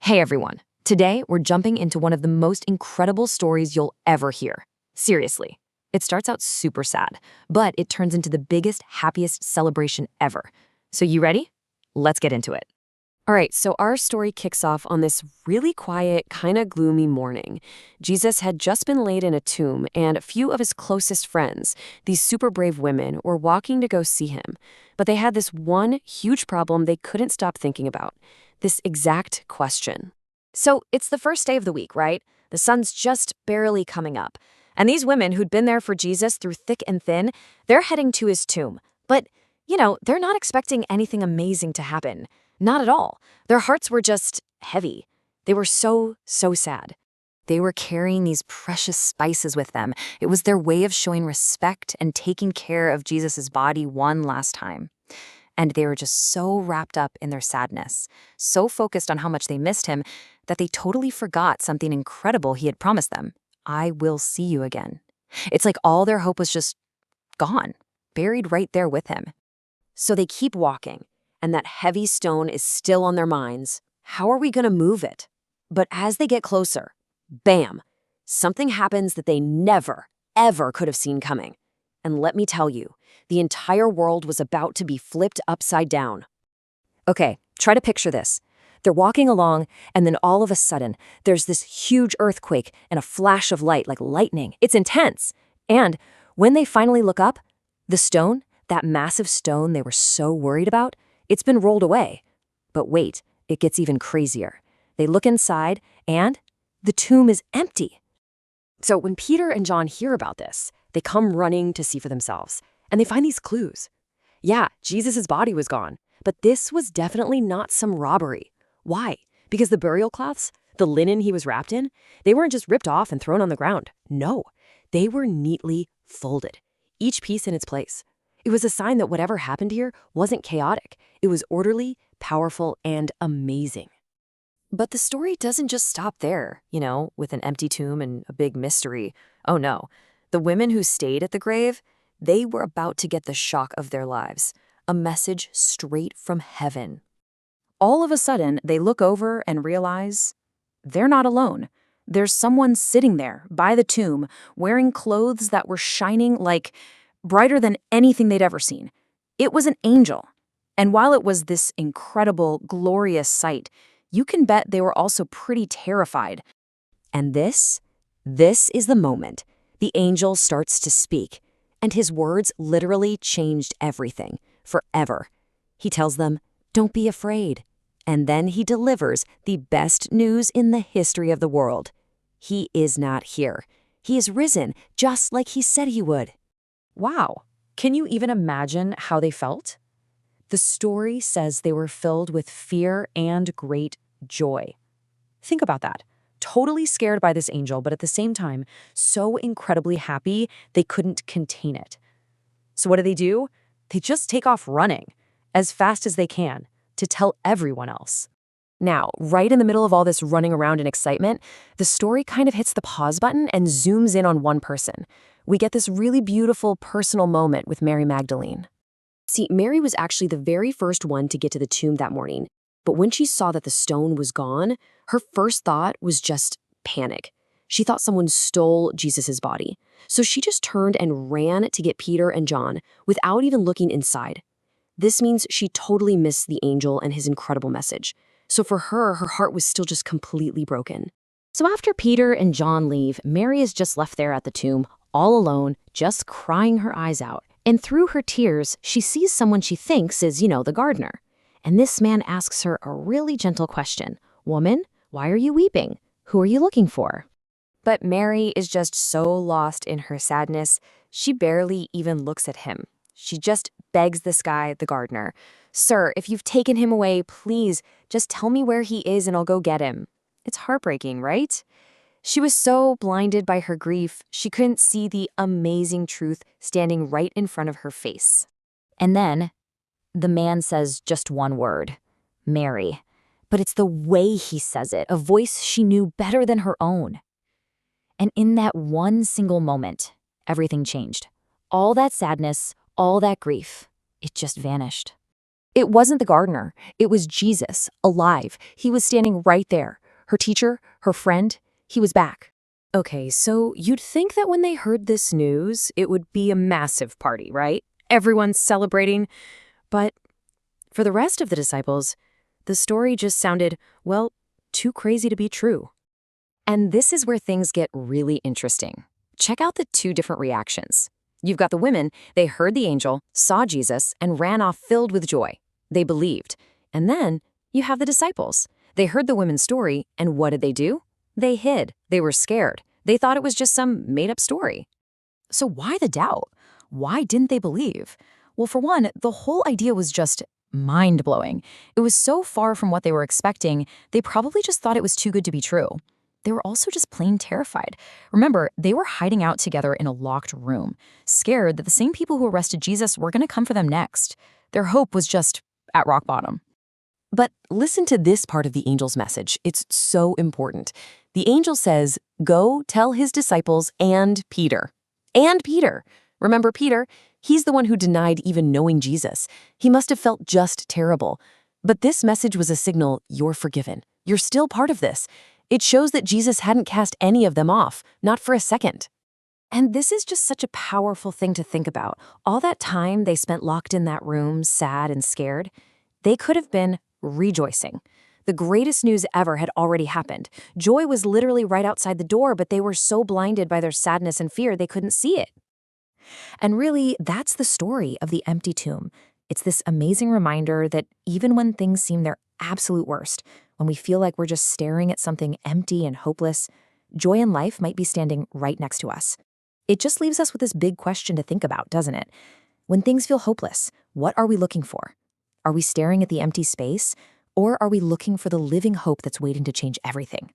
Hey everyone. Today, we're jumping into one of the most incredible stories you'll ever hear. Seriously. It starts out super sad, but it turns into the biggest, happiest celebration ever. So you ready? Let's get into it. All right, so our story kicks off on this really quiet, kind of gloomy morning. Jesus had just been laid in a tomb, and a few of his closest friends, these super brave women, were walking to go see him. But they had this one huge problem they couldn't stop thinking about, this exact question. So it's the first day of the week, right? The sun's just barely coming up. And these women who'd been there for Jesus through thick and thin, they're heading to his tomb. But, they're not expecting anything amazing to happen. Not at all. Their hearts were just heavy. They were so sad. They were carrying these precious spices with them. It was their way of showing respect and taking care of Jesus' body one last time. And they were just so wrapped up in their sadness, so focused on how much they missed him, that they totally forgot something incredible he had promised them. I will see you again. It's like all their hope was just gone, buried right there with him. So they keep walking, and that heavy stone is still on their minds. How are we going to move it? But as they get closer, bam, something happens that they never, ever could have seen coming. And let me tell you, the entire world was about to be flipped upside down. Okay, try to picture this. They're walking along, and then all of a sudden, there's this huge earthquake and a flash of light like lightning. It's intense. And when they finally look up, the stone, that massive stone they were so worried about, it's been rolled away. But wait, it gets even crazier. They look inside, and the tomb is empty. So when Peter and John hear about this, they come running to see for themselves, and they find these clues. Yeah, Jesus' body was gone, but this was definitely not some robbery. Why? Because the burial cloths, the linen he was wrapped in, they weren't just ripped off and thrown on the ground. No, they were neatly folded, each piece in its place. It was a sign that whatever happened here wasn't chaotic. It was orderly, powerful, and amazing. But the story doesn't just stop there, with an empty tomb and a big mystery. Oh no. The women who stayed at the grave, they were about to get the shock of their lives. A message straight from heaven. All of a sudden, they look over and realize they're not alone. There's someone sitting there by the tomb wearing clothes that were shining like brighter than anything they'd ever seen. It was an angel. And while it was this incredible, glorious sight, you can bet they were also pretty terrified. And this is the moment. The angel starts to speak, and his words literally changed everything, forever. He tells them, "Don't be afraid." And then he delivers the best news in the history of the world. He is not here. He is risen, just like he said he would. Wow. Can you even imagine how they felt? The story says they were filled with fear and great joy. Think about that. Totally scared by this angel, but at the same time, so incredibly happy they couldn't contain it. So what do? They just take off running as fast as they can to tell everyone else. Now, right in the middle of all this running around and excitement, the story kind of hits the pause button and zooms in on one person. We get this really beautiful personal moment with Mary Magdalene. See, Mary was actually the very first one to get to the tomb that morning. But when she saw that the stone was gone, her first thought was just panic. She thought someone stole Jesus' body. So she just turned and ran to get Peter and John without even looking inside. This means she totally missed the angel and his incredible message. So for her heart was still just completely broken. So after Peter and John leave, Mary is just left there at the tomb, all alone, just crying her eyes out. And through her tears, she sees someone she thinks is, the gardener. And this man asks her a really gentle question. "Woman, why are you weeping? Who are you looking for?" But Mary is just so lost in her sadness, she barely even looks at him. She just begs this guy, the gardener, "Sir, if you've taken him away, please just tell me where he is and I'll go get him." It's heartbreaking, right? She was so blinded by her grief, she couldn't see the amazing truth standing right in front of her face. And then, the man says just one word, "Mary." But it's the way he says it, a voice she knew better than her own. And in that one single moment, everything changed. All that sadness, all that grief, it just vanished. It wasn't the gardener. It was Jesus, alive. He was standing right there. Her teacher, her friend, he was back. Okay, so you'd think that when they heard this news, it would be a massive party, right? Everyone's celebrating. But for the rest of the disciples, the story just sounded, well, too crazy to be true. And this is where things get really interesting. Check out the two different reactions. You've got the women, they heard the angel, saw Jesus, and ran off filled with joy. They believed. And then you have the disciples. They heard the women's story, and what did they do? They hid. They were scared. They thought it was just some made-up story. So why the doubt? Why didn't they believe? Well, for one, the whole idea was just mind-blowing. It was so far from what they were expecting, they probably just thought it was too good to be true. They were also just plain terrified. Remember, they were hiding out together in a locked room, scared that the same people who arrested Jesus were going to come for them next. Their hope was just at rock bottom. But listen to this part of the angel's message. It's so important. The angel says, "Go tell his disciples and Peter." And Peter. Remember Peter? He's the one who denied even knowing Jesus. He must have felt just terrible. But this message was a signal, you're forgiven. You're still part of this. It shows that Jesus hadn't cast any of them off, not for a second. And this is just such a powerful thing to think about. All that time they spent locked in that room, sad and scared, they could have been rejoicing. The greatest news ever had already happened. Joy was literally right outside the door, but they were so blinded by their sadness and fear they couldn't see it. And really, that's the story of the empty tomb. It's this amazing reminder that even when things seem their absolute worst, when we feel like we're just staring at something empty and hopeless, joy in life might be standing right next to us. It just leaves us with this big question to think about, doesn't it? When things feel hopeless, what are we looking for? Are we staring at the empty space, or are we looking for the living hope that's waiting to change everything?